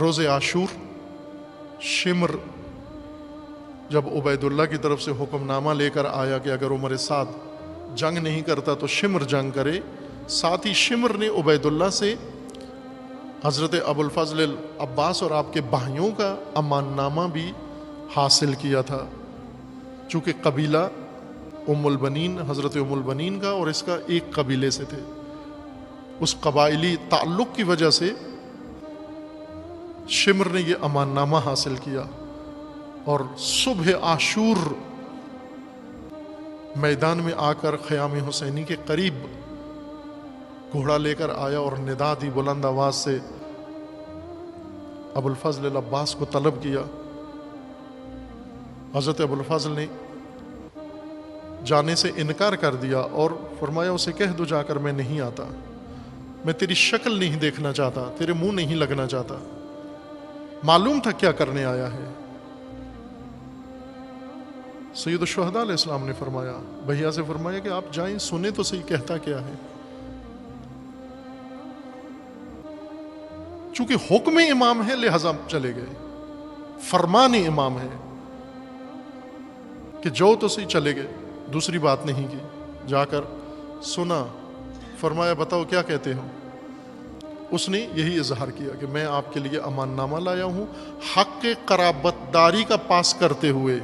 روز عاشور شمر جب عبیداللہ کی طرف سے حکم نامہ لے کر آیا کہ اگر عمر سعد جنگ نہیں کرتا تو شمر جنگ کرے، ساتھ ہی شمر نے عبیداللہ سے حضرت ابو الفضل عباس اور آپ کے بھائیوں کا امان نامہ بھی حاصل کیا تھا، چونکہ قبیلہ ام البنین حضرت ام البنین کا اور اس کا ایک قبیلے سے تھے، اس قبائلی تعلق کی وجہ سے شمر نے یہ امان نامہ حاصل کیا، اور صبح عاشور میدان میں آ کر خیام حسینی کے قریب گھوڑا لے کر آیا اور ندا دی بلند آواز سے، ابو الفضل العباس کو طلب کیا۔ حضرت ابو الفضل نے جانے سے انکار کر دیا اور فرمایا اسے کہہ دو جا کر میں نہیں آتا، میں تیری شکل نہیں دیکھنا چاہتا، تیرے منہ نہیں لگنا چاہتا، معلوم تھا کیا کرنے آیا ہے۔ سید الشہداء علیہ السلام نے فرمایا، بھیا سے فرمایا کہ آپ جائیں سنیں تو صحیح کہتا کیا ہے۔ چونکہ حکم امام ہے لہذا چلے گئے، فرمان امام ہے کہ جو تو صحیح چلے گئے، دوسری بات نہیں کی، جا کر سنا، فرمایا بتاؤ کیا کہتے ہو۔ اس نے یہی اظہار کیا کہ میں آپ کے لیے امان نامہ لایا ہوں حق قرابت داری کا پاس کرتے ہوئے۔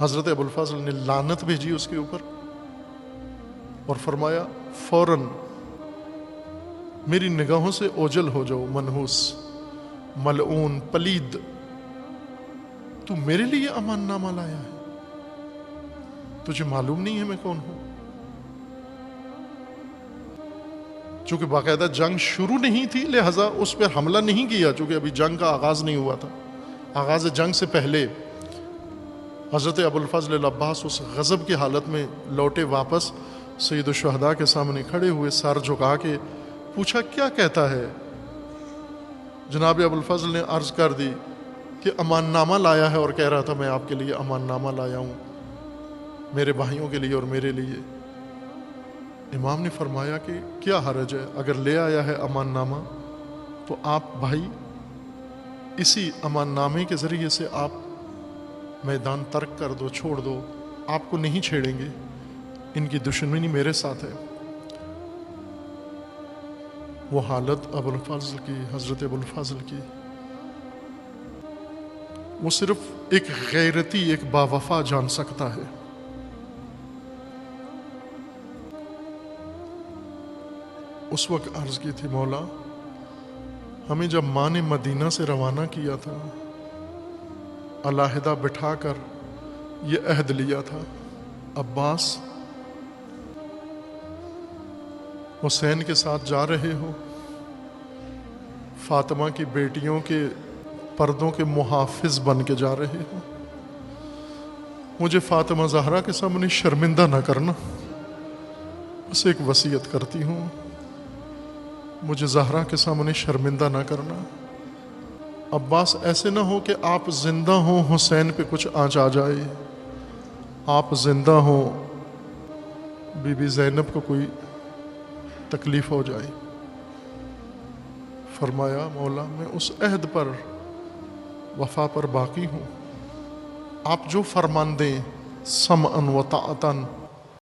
حضرت ابو الفضل نے لعنت بھیجی اس کے اوپر اور فرمایا فوراً میری نگاہوں سے اوجل ہو جاؤ، منحوس، ملعون، پلید، تو میرے لیے امان نامہ لایا ہے، تجھے معلوم نہیں ہے میں کون ہوں؟ چونکہ باقاعدہ جنگ شروع نہیں تھی لہذا اس پر حملہ نہیں کیا، چونکہ ابھی جنگ کا آغاز نہیں ہوا تھا۔ آغاز جنگ سے پہلے حضرت ابو الفضل العباس اس غضب کی حالت میں لوٹے واپس، سید الشہداء کے سامنے کھڑے ہوئے، سر جھکا کے پوچھا کیا کہتا ہے؟ جناب ابو الفضل نے عرض کر دی کہ امان نامہ لایا ہے اور کہہ رہا تھا میں آپ کے لیے امان نامہ لایا ہوں، میرے بھائیوں کے لیے اور میرے لیے۔ امام نے فرمایا کہ کیا حرج ہے، اگر لے آیا ہے امان نامہ تو آپ بھائی اسی امان نامے کے ذریعے سے آپ میدان ترک کر دو، چھوڑ دو، آپ کو نہیں چھیڑیں گے، ان کی دشمنی میرے ساتھ ہے۔ وہ حالت ابو الفضل کی، حضرت ابو الفضل کی، وہ صرف ایک غیرتی، ایک باوفا جان سکتا ہے۔ اس وقت عرض کی تھی مولا ہمیں جب ماں نے مدینہ سے روانہ کیا تھا، علیحدہ بٹھا کر یہ عہد لیا تھا، عباس حسین کے ساتھ جا رہے ہو، فاطمہ کی بیٹیوں کے پردوں کے محافظ بن کے جا رہے ہو، مجھے فاطمہ زہرا کے سامنے شرمندہ نہ کرنا، بس ایک وصیت کرتی ہوں، مجھے زہرا کے سامنے شرمندہ نہ کرنا۔ عباس ایسے نہ ہو کہ آپ زندہ ہوں حسین پہ کچھ آنچ آ جائے، آپ زندہ ہوں بی بی زینب کو کوئی تکلیف ہو جائے۔ فرمایا مولا میں اس عہد پر، وفا پر باقی ہوں، آپ جو فرمان دیں سمعاً و طاعتاً